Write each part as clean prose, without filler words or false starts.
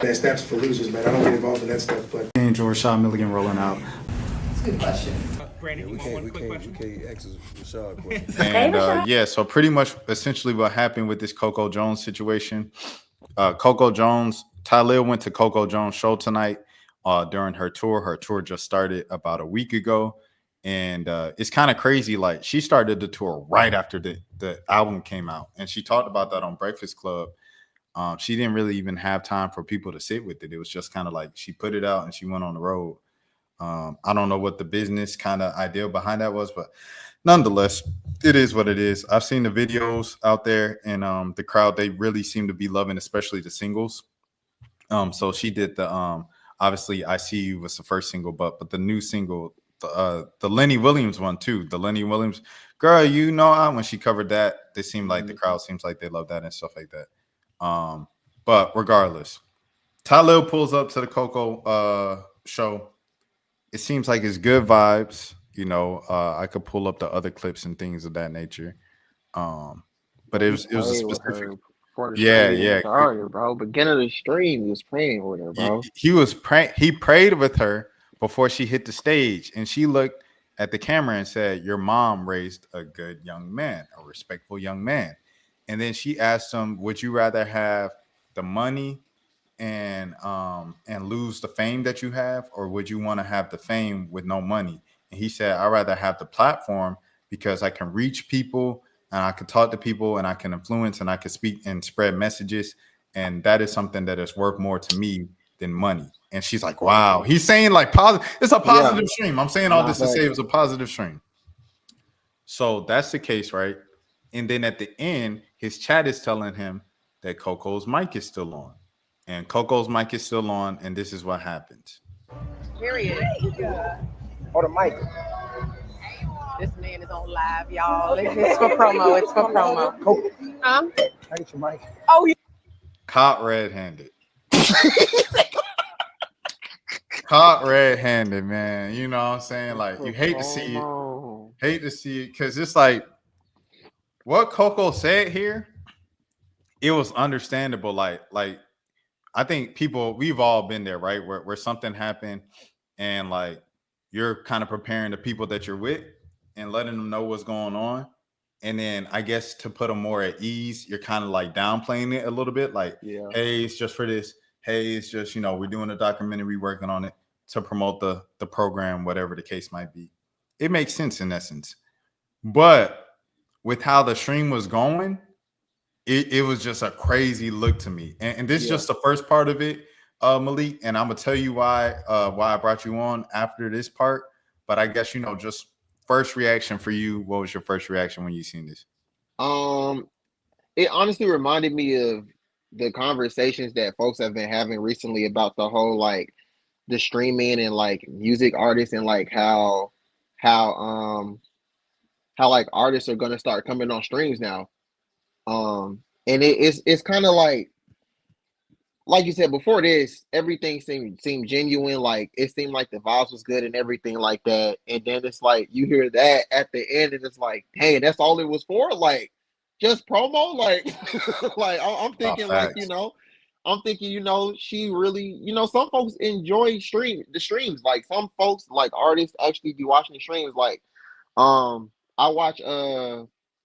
Snaps for losers, man. I don't get involved in that stuff, but Angel Rashad Milligan rolling out. That's a good question. Brandon, you want one quick question? We can't ask Rashad question. And yeah, so pretty much essentially what happened with this Coco Jones situation. Coco Jones, Tylil went to Coco Jones' show tonight during her tour. Her tour just started about a week ago. And it's kind of crazy. Like, she started the tour right after the album came out. And she talked about that on Breakfast Club. She didn't really even have time for people to sit with it. It was just kind of like she put it out and she went on the road. I don't know what the business kind of ideal behind that was, but nonetheless, it is what it is. I've seen the videos out there, and the crowd, they really seem to be loving, especially the singles. So she did the obviously I See You was the first single, but the new single, the Lenny Williams one too. The Lenny Williams, girl, you know, when she covered that, they seemed like the crowd seems like they love that and stuff like that. But regardless, Tylil pulls up to the Coco show. It seems like it's good vibes. You know, I could pull up the other clips and things of that nature. But it was a specific. Yeah. Started, bro. Beginning of the stream, he was praying with her, bro. He prayed with her before she hit the stage, and she looked at the camera and said, "Your mom raised a good young man, a respectful young man." And then she asked him, "Would you rather have the money and lose the fame that you have, or would you want to have the fame with no money?" And he said, "I'd rather have the platform because I can reach people and I can talk to people and I can influence and I can speak and spread messages. And that is something that is worth more to me than money." And she's like, wow. He's saying like positive. It's a positive stream. I'm saying all this to say it was a positive stream. So that's the case, right? And then at the end, his chat is telling him that Coco's mic is still on. And Coco's mic is still on, and this is what happens. Period. oh, the mic. This man is on live, y'all. It's for promo. It's for promo. Coco, Huh? I get your mic. Oh, you. Caught red-handed. Caught red-handed, man. You know what I'm saying? Like, you hate to see it. Hate to see it because it's like what Coco said here. It was understandable. Like I think we've all been there, right? Where something happened and like you're kind of preparing the people that you're with and letting them know what's going on. And then I guess to put them more at ease, you're kind of like downplaying it a little bit. Like, hey, it's just for this. Hey, it's just, you know, we're doing a documentary, working on it to promote the program, whatever the case might be. It makes sense in essence. But with how the stream was going, it was just a crazy look to me. And this is just the first part of it, Malik. And I'm going to tell you why I brought you on after this part. But I guess, you know, just first reaction for you. What was your first reaction when you seen this? It honestly reminded me of the conversations that folks have been having recently about the whole like the streaming and like music artists and like how like artists are gonna start coming on streams now. And it's kind of like you said before this, everything seemed genuine. Like it seemed like the vibes was good and everything like that. And then it's like you hear that at the end, and it's like, hey, that's all it was for. Like just promo. Like like I'm thinking like I'm thinking she really some folks enjoy the streams. Like some folks like artists actually be watching the streams. Like I watch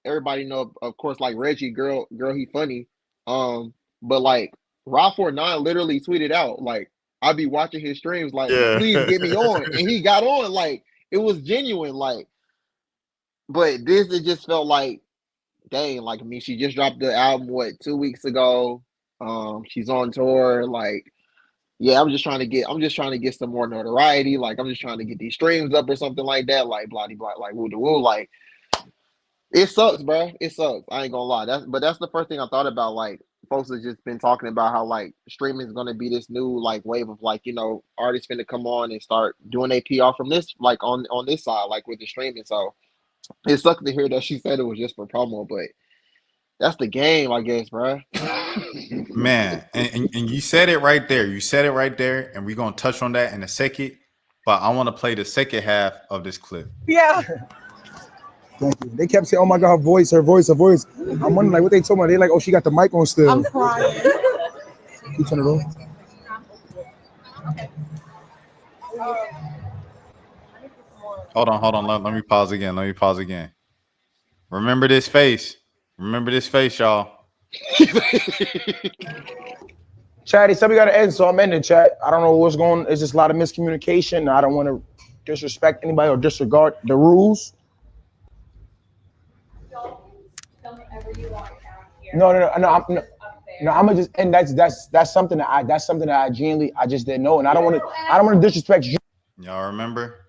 everybody know of course like Reggie girl he funny but like Raw49 literally tweeted out like I'd be watching his streams like please get me on, and he got on. Like it was genuine. Like but this it just felt like dang, like I mean she just dropped the album 2 weeks ago. She's on tour. Like I'm just trying to get some more notoriety. Like I'm just trying to get these streams up or something like that. Like blah blah like woo woo. Like it sucks, bro. It sucks. I ain't gonna lie. That's the first thing I thought about. Like folks have just been talking about how like streaming is gonna be this new like wave of like artists finna come on and start doing a PR from this like on this side like with the streaming. So it sucks to hear that she said it was just for promo, but that's the game, I guess, bro. Man, and you said it right there. You said it right there, and we're gonna touch on that in a second. But I want to play the second half of this clip. Yeah. Thank you. They kept saying, "Oh my God, her voice." I'm wondering like what they told me. They like, "Oh, she got the mic on still." I'm crying. You turn it on. Hold on. Let me pause again. Remember this face. Y'all. Chat, he said we got to end, so I'm ending, chat. I don't know what's going on. It's just a lot of miscommunication. I don't want to disrespect anybody or disregard the rules. No. I'm gonna just, and that's something that I genuinely I just didn't know, and I don't want to disrespect you. Y'all remember?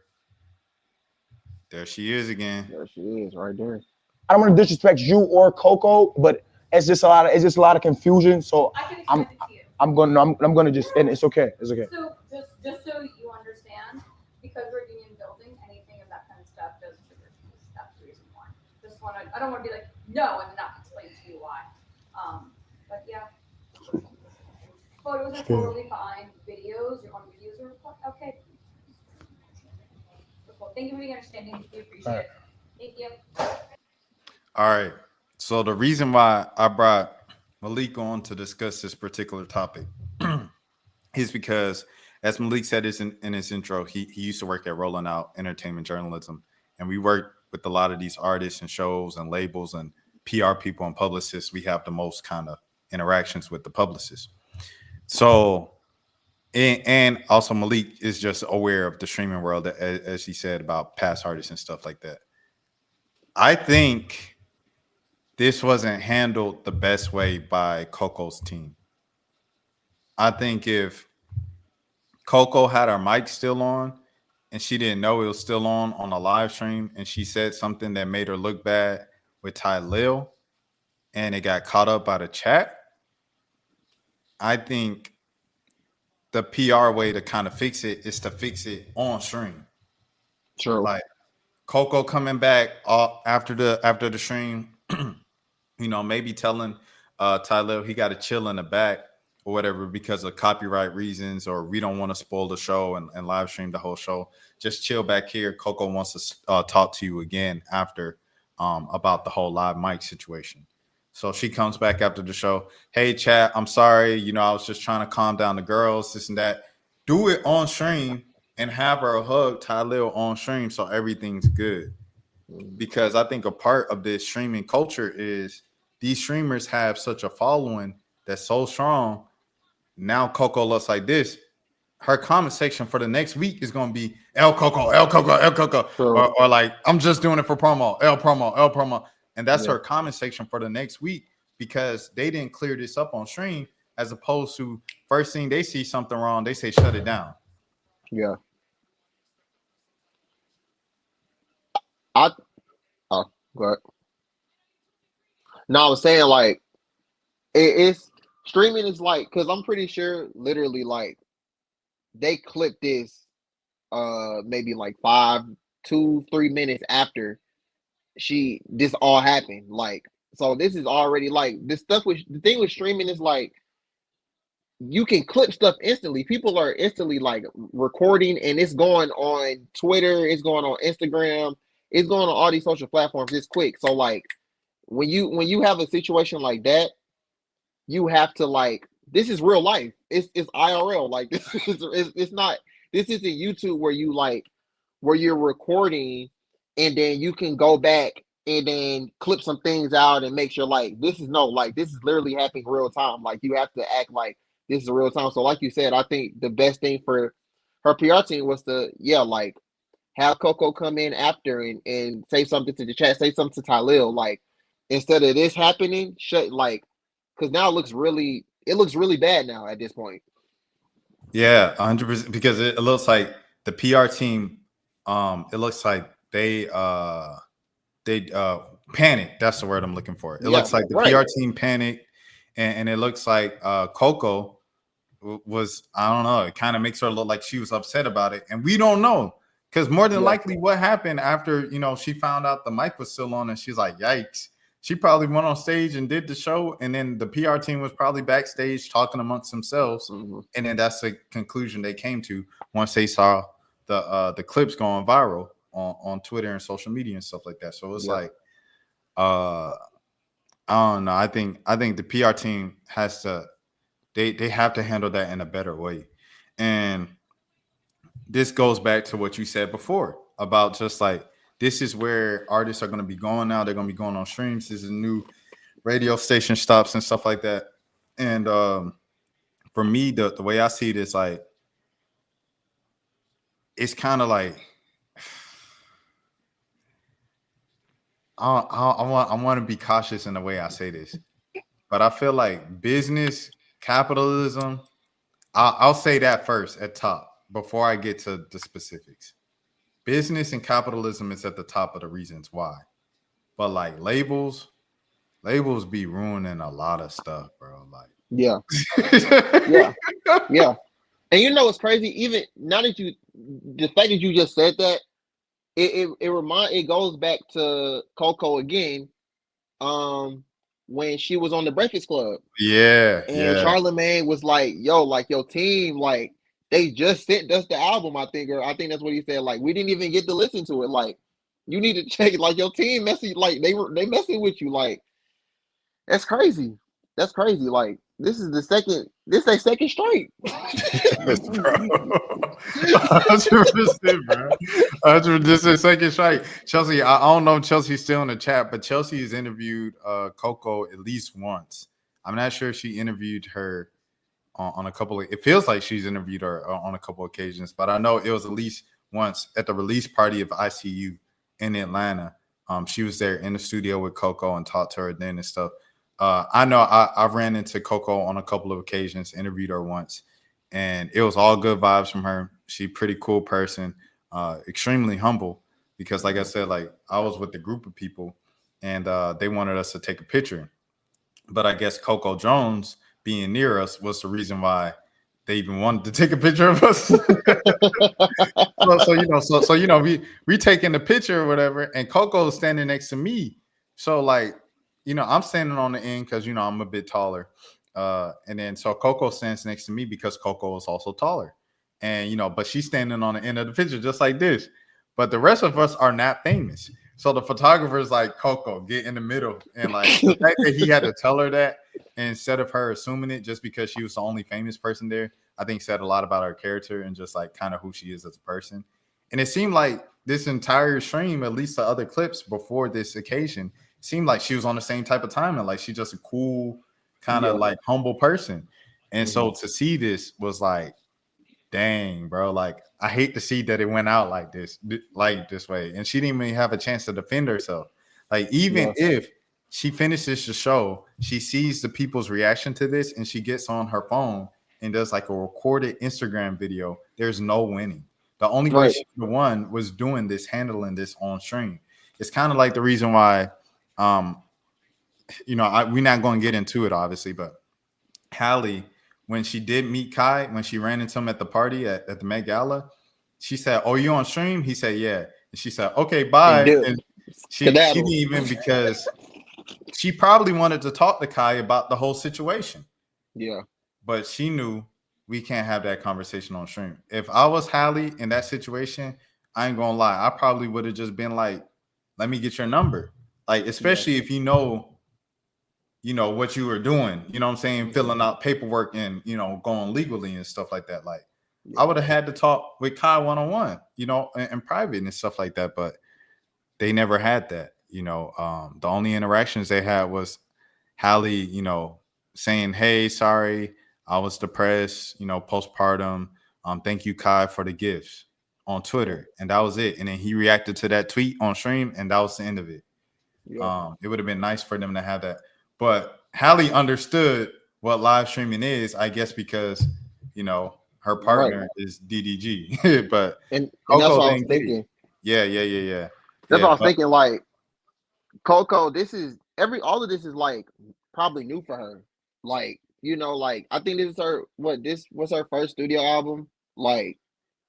There she is again. There she is, right there. I don't want to disrespect you or Coco, but it's just a lot of confusion. So I'm gonna just, and it's okay. So just so you understand, because we're union building, anything of that kind of stuff does trigger fees. That's the reason why. I don't want to be like no and not explain to you why. But yeah, photos are totally fine. Videos, your own videos are okay. Cool. Thank you for the understanding. We appreciate it. Thank you. All right. So the reason why I brought Malik on to discuss this particular topic is because, as Malik said in his intro, he used to work at Rolling Out Entertainment Journalism, and we worked with a lot of these artists and shows and labels and PR people and publicists. We have the most kind of interactions with the publicists. So, and also Malik is just aware of the streaming world, as he said, about past artists and stuff like that. I think this wasn't handled the best way by Coco's team. I think if Coco had her mic still on and she didn't know it was still on a live stream, and she said something that made her look bad with Tylil and it got caught up by the chat, I think the PR way to kind of fix it is to fix it on stream. True. Like Coco coming back after the stream, maybe telling Tylil he got to chill in the back or whatever because of copyright reasons, or we don't want to spoil the show and live stream the whole show. Just chill back here. Coco wants to talk to you again after about the whole live mic situation. So she comes back after the show. Hey, chat, I'm sorry. I was just trying to calm down the girls, this and that. Do it on stream and have her hug Tylil on stream so everything's good. Because I think a part of this streaming culture is these streamers have such a following that's so strong. Now Coco looks like this. Her comment section for the next week is going to be El Coco, El Coco, El Coco. Sure. Or like, I'm just doing it for promo, El promo, El promo. And that's her comment section for the next week because they didn't clear this up on stream, as opposed to first thing they see something wrong, they say shut it down. Yeah. Go ahead. No, I was saying like it's streaming is like, because I'm pretty sure literally like they clipped this maybe like 2-3 minutes after this all happened. Like, so this is already like this stuff with the thing with streaming is like you can clip stuff instantly. People are instantly like recording, and it's going on Twitter, it's going on Instagram, it's going on all these social platforms. It's quick. So like when you have a situation like that, you have to like, this is real life. It's IRL. Like this isn't YouTube where you're recording and then you can go back and then clip some things out and make sure like this is literally happening real time. Like you have to act like this is a real time. So like you said, I think the best thing for her PR team was to like have Coco come in after and say something to the chat, say something to Tylil, like instead of this happening, because now it looks really bad now at this point. Yeah, 100%, because it looks like the PR team, it looks like they panicked. That's the word I'm looking for. It looks like the PR team panicked, and it looks like Coco was, I don't know, it kind of makes her look like she was upset about it, and we don't know. Because more than likely what happened after, she found out the mic was still on and she's like, yikes. She probably went on stage and did the show. And then the PR team was probably backstage talking amongst themselves. Mm-hmm. And then that's the conclusion they came to once they saw the clips going viral on Twitter and social media and stuff like that. So it's like, I don't know. I think the PR team has to, they have to handle that in a better way. And this goes back to what you said before about just like this is where artists are going to be going now. They're going to be going on streams. This is new radio station stops and stuff like that. And for me, the way I see it is like it's kind of like I want to be cautious in the way I say this, but I feel like business capitalism. I'll say that first at top before I get to the specifics. Business and capitalism is at the top of the reasons why, but like labels be ruining a lot of stuff, bro. Like, Yeah, yeah. And you know what's crazy? Even now that the fact that you just said that, it goes back to Coco again. When she was on the Breakfast Club, and Charlamagne was like, "Yo, like your team, like they just sent us the album. I think that's what he said. Like we didn't even get to listen to it. Like you need to check. Like your team messing. Like they messing with you. Like that's crazy. That's crazy. Like this is their second straight. 100%, bro. 100%. This is second strike. Chelsea, I don't know if Chelsea's still in the chat, but Chelsea has interviewed Coco at least once. I'm not sure if she interviewed her on a couple of. It feels like she's interviewed her on a couple of occasions, but I know it was at least once at the release party of ICU in Atlanta. She was there in the studio with Coco and talked to her then and stuff. I know I ran into Coco on a couple of occasions, interviewed her once, and it was all good vibes from her. She's a pretty cool person, extremely humble because, like I said, like I was with a group of people and they wanted us to take a picture. But I guess Coco Jones being near us was the reason why they even wanted to take a picture of us. so we taking the picture or whatever, and Coco is standing next to me. So like, I'm standing on the end because I'm a bit taller. And then so Coco stands next to me because Coco is also taller. And but she's standing on the end of the picture just like this. But the rest of us are not famous. So the photographer's like, Coco, get in the middle. And like the fact that he had to tell her that instead of her assuming it just because she was the only famous person there, I think said a lot about her character and just like kind of who she is as a person. And it seemed like this entire stream, at least the other clips before this occasion, seemed like she was on the same type of timing. Like she's just a cool, kind of like humble person. And so to see this was like, dang, bro, like I hate to see that it went out like this way. And she didn't even have a chance to defend herself. Like even if she finishes the show, she sees the people's reaction to this and she gets on her phone and does like a recorded Instagram video. There's no winning. The only way she won was doing this, handling this on stream. It's kind of like the reason why we're not going to get into it obviously, but Hallie, when she did meet Kai, when she ran into him at the party at the Met Gala, she said, "Oh, you on stream?" He said, "Yeah." And she said, "Okay, bye." And she didn't even, because she probably wanted to talk to Kai about the whole situation. Yeah. But she knew we can't have that conversation on stream. If I was Hallie in that situation, I ain't gonna lie, I probably would have just been like, "Let me get your number." Like, especially if you know what you were doing, you know what I'm saying, filling out paperwork and, going legally and stuff like that. Like, I would have had to talk with Kai one-on-one, in private and stuff like that. But they never had that, The only interactions they had was Hallie, saying, "Hey, sorry, I was depressed, postpartum. Thank you, Kai, for the gifts," on Twitter. And that was it. And then he reacted to that tweet on stream, and that was the end of it. It would have been nice for them to have that. But Hallie understood what live streaming is, I guess, because her partner is DDG. But and that's what I was thinking. Yeah. That's what I was thinking. Like Coco, all of this is like probably new for her. Like, like I think this is this was her first studio album. Like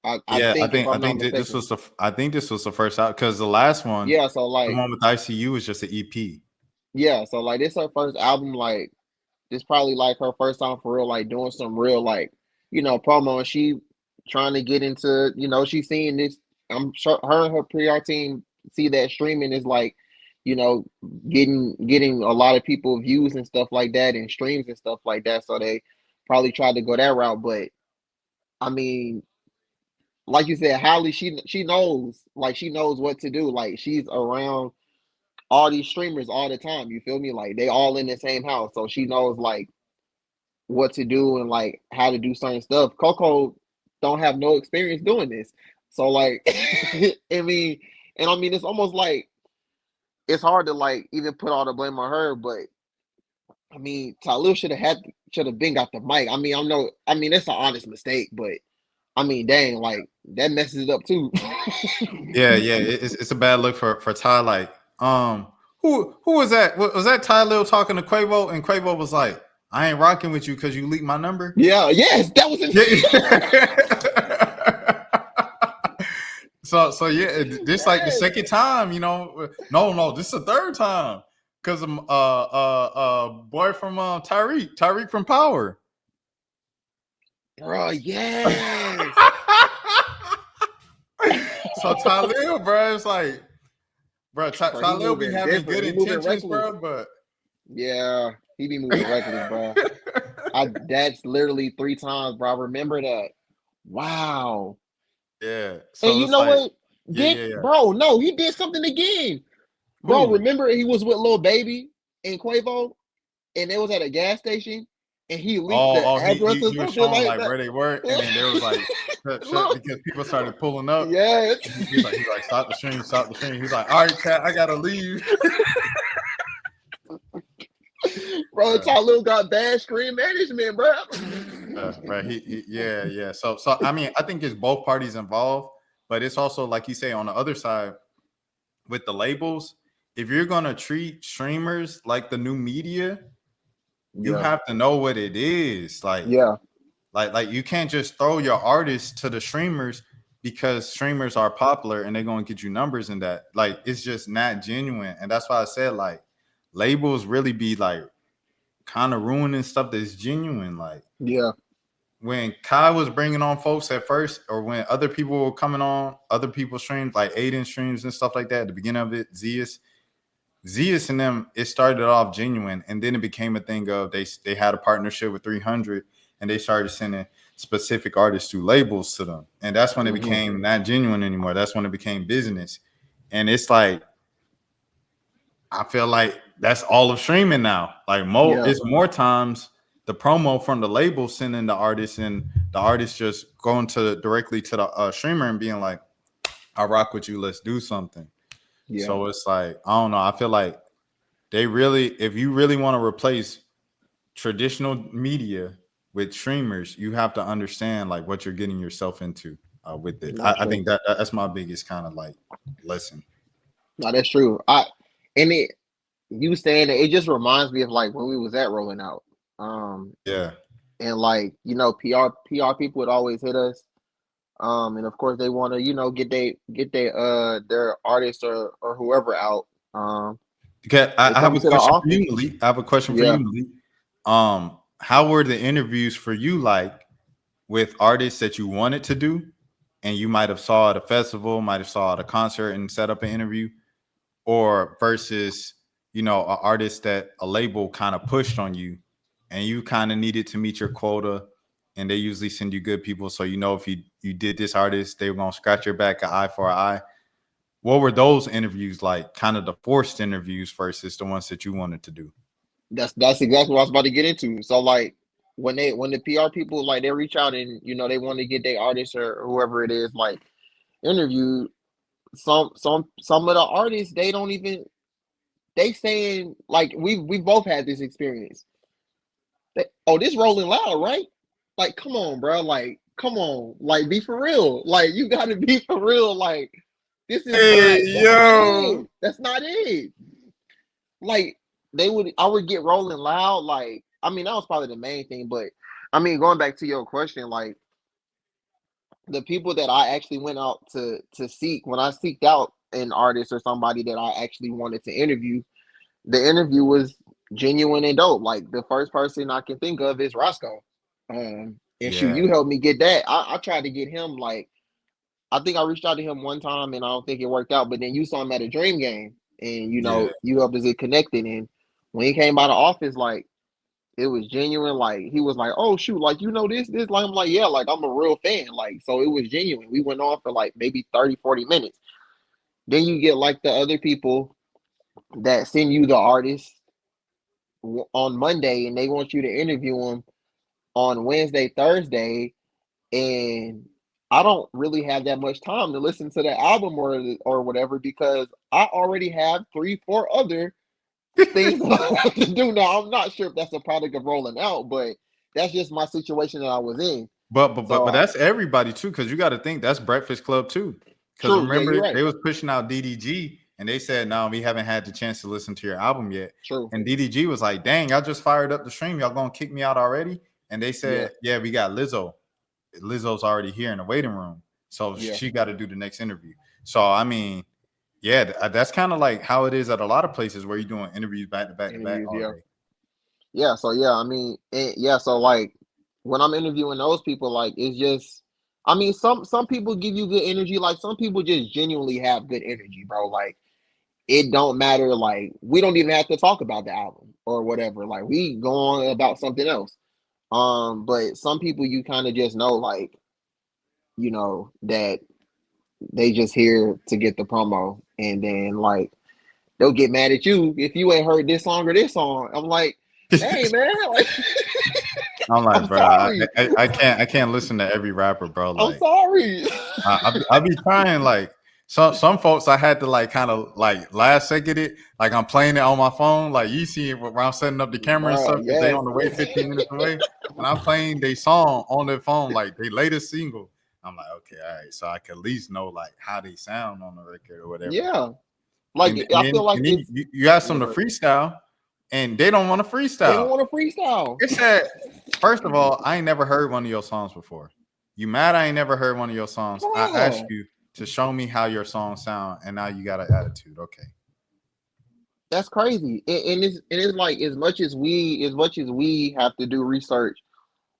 I think this was the first out, because the last one, so like the one with ICU was just an EP. Yeah, so like this is her first album. Like this probably like her first time for real, like doing some real like promo. And she trying to get into she's seeing this. I'm sure her and her PR team see that streaming is like getting a lot of people views and stuff like that and streams and stuff like that. So they probably tried to go that route, but I mean, like you said, Holly, she knows, like she knows what to do. Like she's around all these streamers all the time. You feel me? Like they all in the same house, so she knows like what to do and like how to do certain stuff. Coco don't have no experience doing this, so like, I mean, and I mean, it's almost like it's hard to like even put all the blame on her, but I mean, Tylil should have been got the mic. I mean, it's an honest mistake, but I mean, dang, like that messes it up too. Yeah, it's a bad look for Ty. Like, who was that? Was that Tylil talking to Quavo? And Quavo was like, "I ain't rocking with you because you leaked my number." Yeah, yes, that was So yeah, this like the second time, you know. No, this is the third time because boy from Tyreek from Power. bro. Yes. So Tylil, bro, it's like, bro, Bro, he Tylil be moving having different. good He moving intentions, reckless. bro, but Yeah, he be moving reckless, bro. That's literally 3 times, bro. I remember that. Wow. yeah. And So you it's know like, what? yeah. Bro, no, he did something again. Bro, Who? remember he was with Lil Baby and Quavo, and they was at a gas station, and he leaked the address or He was something showing like like that. where they were, and then there was like shut Look, because people started pulling up. yes. He's like, stop the stream, stop the stream. He's like, all right, chat, I gotta leave. Bro, Tylil got bad screen management, bro. Right. Yeah. So I mean, I think it's both parties involved, but it's also like you say on the other side with the labels. If you're gonna treat streamers like the new media, you have to know what it is. Like you can't just throw your artists to the streamers because streamers are popular and they're gonna get you numbers in that. Like it's just not genuine, and that's why I said like labels really be like kind of ruining stuff that's genuine. Like when Kai was bringing on folks at first, or when other people were coming on other people's streams, like Aiden streams and stuff like that, at the beginning of it, Zeus and them, it started off genuine, and then it became a thing of they had a partnership with 300, and they started sending specific artists through labels to them, and that's when it became not genuine anymore. That's when it became business, and it's like I feel like that's all of streaming now. Like it's more times the promo from the label sending the artist, and the artist just going directly to the streamer and being like, "I rock with you. Let's do something." So it's like I don't know. I feel like if you really want to replace traditional media with streamers, you have to understand like what you're getting yourself into with it. I think that's my biggest kind of like lesson. No, that's true. You saying it just reminds me of like when we was at Rolling Out. And like, you know, PR people would always hit us. And of course they want to, you know, get their artist or whoever out. Okay, I have a question for you, Malik. I have a question for you, Malik. How were the interviews for you like with artists that you wanted to do, and you might have saw at a festival, might have saw at a concert and set up an interview, or versus, you know, an artist that a label kind of pushed on you and you kind of needed to meet your quota, and they usually send you good people, so you know if you did this artist, they were gonna scratch your back an eye for an eye. What were those interviews like? Kind of the forced interviews versus the ones that you wanted to do. That's exactly what I was about to get into. So like when the PR people like they reach out and you know they want to get their artist or whoever it is like interviewed, some of the artists they don't even they saying like we both had this experience. This Rolling Loud, right? Like, come on, bro. Like, come on. Like, be for real. Like, you got to be for real. Like, this is that's not it. Like, I would get Rolling Loud. Like, I mean, that was probably the main thing. But I mean, going back to your question, like the people that I actually went out to seek when I seeked out an artist or somebody that I actually wanted to interview, the interview was genuine and dope. Like the first person I can think of is Roscoe. Shoot, you helped me get that. I tried to get him. Like I think I reached out to him one time and I don't think it worked out. But then you saw him at a Dream Game, and you know you helped us get connected. And when he came by the office, like it was genuine. Like he was like, "Oh shoot, like you know this." Like I'm like, "Yeah, like I'm a real fan." Like so, it was genuine. We went on for like maybe 30-40 minutes. Then you get like the other people that send you the artist on Monday, and they want you to interview them on Wednesday, Thursday, and I don't really have that much time to listen to the album or whatever because I already have 3-4 other things that I have to do now. I'm not sure if that's a product of rolling out, but that's just my situation that I was in. But that's everybody too, because you got to think that's Breakfast Club too. Because True, yeah, you're remember right. they was pushing out DDG, and they said, "No, we haven't had the chance to listen to your album yet." True. And DDG was like, "Dang, y'all just fired up the stream. Y'all gonna kick me out already?" And they said, "Yeah, we got Lizzo. Lizzo's already here in the waiting room, so she got to do the next interview." So I mean, yeah, that's kind of like how it is at a lot of places where you're doing interviews back to back to back all day. Yeah, so yeah, I mean, so like when I'm interviewing those people, like it's just, I mean, some people give you good energy, like some people just genuinely have good energy, bro. Like it don't matter, like we don't even have to talk about the album or whatever. Like we go on about something else. But some people you kind of just know, like, you know, that they just here to get the promo, and then like they'll get mad at you if you ain't heard this song or this song. I'm like, hey man, like, I'm like, I'm bro, sorry. I can't listen to every rapper, bro. Like, I'm sorry. I be trying. Like some folks, I had to like kind of like last second it. Like I'm playing it on my phone. Like you see it when I'm setting up the camera and stuff. They on the way 15 minutes away, and I'm playing their song on their phone, like they latest single. I'm like, okay, all right, so I can at least know like how they sound on the record or whatever. Yeah, like and I feel like then you ask them to freestyle, and they don't want to freestyle. They don't want to freestyle. It said, first of all, I ain't never heard one of your songs before. You mad? I ain't never heard one of your songs. I asked you to show me how your songs sound, and now you got an attitude. Okay, that's crazy. And it's like as much as we have to do research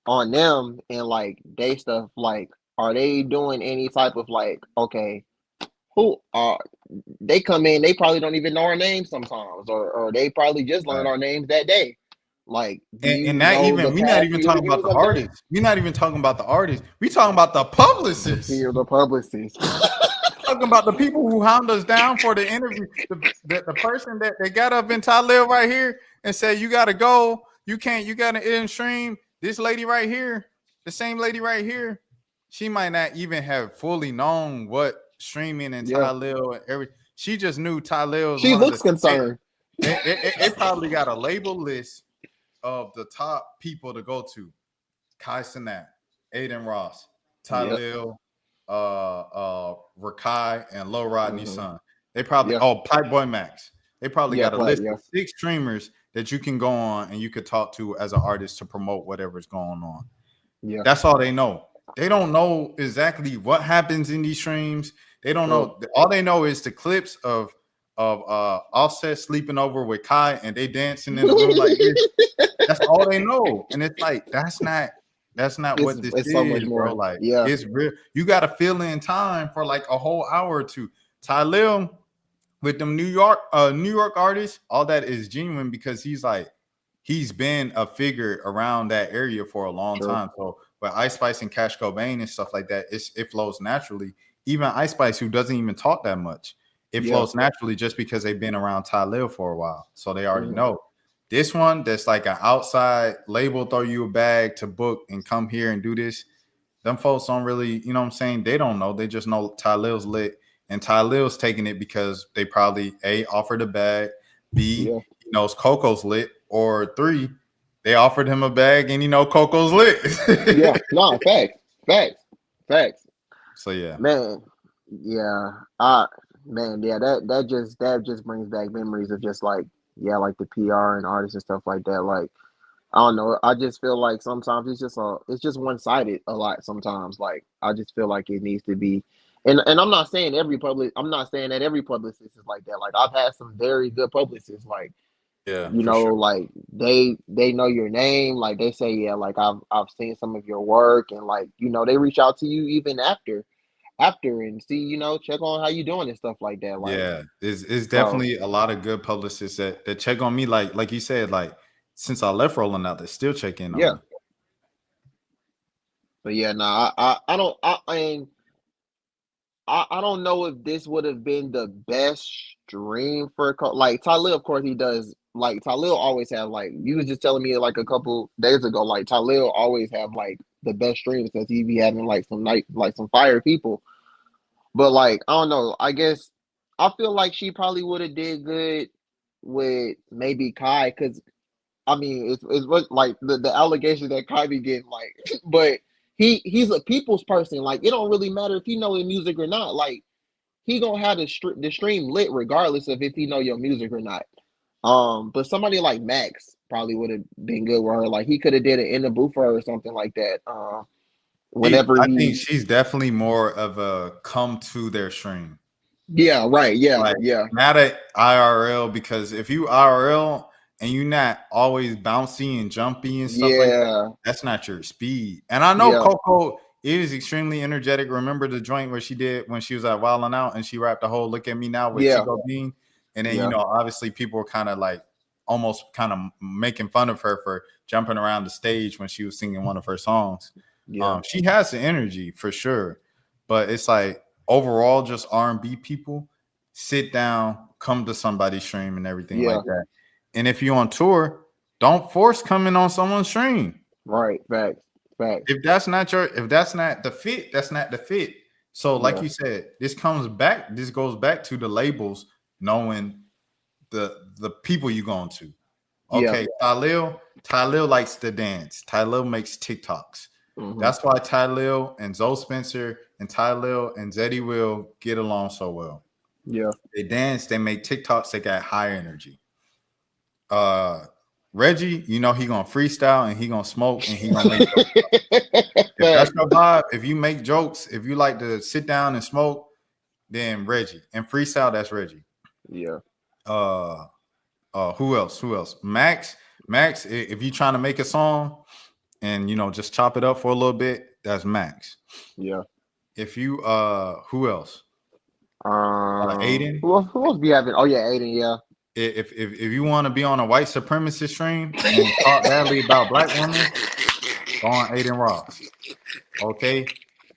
on them and like they stuff, like are they doing any type of like, okay, who are they come in, they probably don't even know our names sometimes, or they probably just learned our names that day. Like, and that even we're not even talking about the artists. We're not even talking about the artists. We talking about the publicists. The publicists. Talking about the people who hound us down for the interview. The person that they got up in Tylil right here and said, you got to go. You can't. You got to in stream. This lady right here, the same lady right here, she might not even have fully known what streaming and Tylil and every. She just knew Tylil. She looks concerned. It probably got a label list of the top people to go to: Kai Cenat, Aiden Ross, Tylil, Rakai, and Lil Rodney's son. They probably Pipe Boy Max. They probably got a list of 6 streamers that you can go on and you could talk to as an artist to promote whatever's going on. Yeah, that's all they know. They don't know exactly what happens in these streams. They don't know. All they know is the clips of Offset sleeping over with Kai and they dancing in the room like this. That's all they know. And it's like that's not what this is, so much more, bro. Like, it's real. You got to fill in time for like a whole hour or two. Tylil with them New York artists, all that is genuine because he's been a figure around that area for a long time. So with Ice Spice and Cash Cobain and stuff like that, it flows naturally. Even Ice Spice, who doesn't even talk that much, it flows naturally just because they've been around Tylil for a while. So they already know. This one that's like an outside label, throw you a bag to book and come here and do this. Them folks don't really, you know what I'm saying? They don't know. They just know Tylil's lit. And Tylil's taking it because they probably A, offered a bag, B, he knows Coco's lit, or 3, they offered him a bag and Coco's lit. Facts. So that just brings back memories of just like the PR and artists and stuff like that. Like, I don't know. I just feel like sometimes it's just one-sided a lot sometimes. Like, I just feel like it needs to be, and I'm not saying I'm not saying that every publicist is like that. Like, I've had some very good publicists, like, like they know your name, like they say, like I've seen some of your work, and like, they reach out to you even after and see, check on how you doing and stuff like that. Like, it's definitely a lot of good publicists that check on me, like you said, like since I left Rolling Out, they still check in on Yeah. me. But yeah, nah, I don't I don't know if this would have been the best stream for like Tylil. Of course, he does. Like Tylil always have like you was just telling me like a couple days ago. Like Tylil always have like the best streams because he be having like some fire people. But like I don't know. I guess I feel like she probably would have did good with maybe Kai because I mean it's what like the allegations that Kai be getting like, but. He's a people's person. Like it don't really matter if you know his music or not. Like he gonna have the stream lit regardless of if he know your music or not. But somebody like Max probably would have been good with her. Like he could have did it in the booth for her or something like that. I think she's definitely more of a come to their stream. Yeah, right. Yeah, like, yeah. Not at IRL, because if you IRL and you're not always bouncy and jumpy and stuff like that, that's not your speed. And I know Coco is extremely energetic. Remember the joint where she did when she was at Wildin' Out and she rapped the whole "Look at Me Now" with Chico Bean, and then you know obviously people were kind of like almost kind of making fun of her for jumping around the stage when she was singing one of her songs. She has the energy for sure, but it's like overall just R&B people sit down, come to somebody's stream and everything like that. And if you're on tour, don't force coming on someone's stream. Right, facts. If that's not the fit, that's not the fit. So, like you said, this goes back to the labels knowing the people you're going to. Okay, Tylil likes to dance. Tylil makes TikToks. That's why Tylil and Zoe Spencer and Tylil and Zeddy Will get along so well. Yeah, they dance, they make TikToks, they got high energy. Reggie, you know he gonna freestyle and he gonna smoke and he gonna make jokes. If that's your vibe, if you make jokes, if you like to sit down and smoke, then Reggie. And freestyle, that's Reggie. Yeah. Who else? Max, if you trying to make a song and you know just chop it up for a little bit, that's Max. Yeah. If you who else? Aiden. Who else be having? Oh yeah, Aiden, yeah. If you want to be on a white supremacist stream and talk badly about black women, go on Aiden Ross. Okay.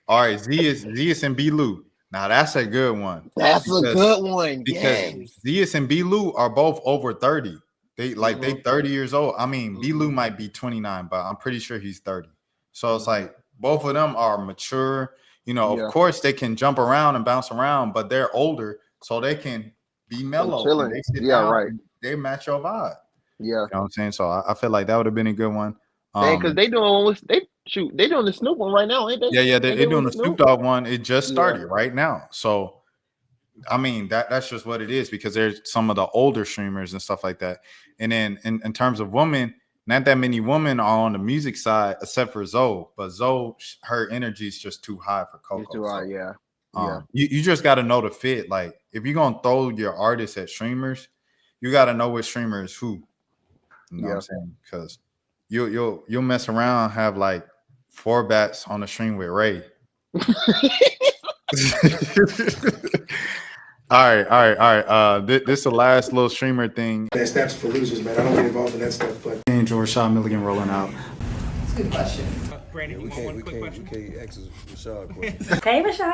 All right. Zeus and B. Lou. Now that's a good one. That's a good one. Because Zeus and B. Lou are both over 30. They 30 years old. I mean, B. Lou might be 29, but I'm pretty sure he's 30. So it's like both of them are mature. You know, of course they can jump around and bounce around, but they're older, so they can be mellow. They sit down, right. They match your vibe. Yeah. You know what I'm saying? So I feel like that would have been a good one. Because they doing the Snoop one right now, ain't they? Yeah, they're doing the Snoop Dogg one. It just started right now. So I mean that's just what it is, because there's some of the older streamers and stuff like that. And then in terms of women, not that many women are on the music side except for Zoe. But Zoe, her energy is just too high for Coco. It's too high, You just got to know the fit. Like if you're gonna throw your artists at streamers, you got to know which streamer is who. You know what I'm saying? Because you'll mess around, have like 4 bats on the stream with Ray. All right. This is the last little streamer thing. That's for losers, man. I don't get involved in that stuff. But Rashad Milligan rolling out. That's a good question. Brandy, we one quick question. We can't ask Rashad a question. Hey, Rashad.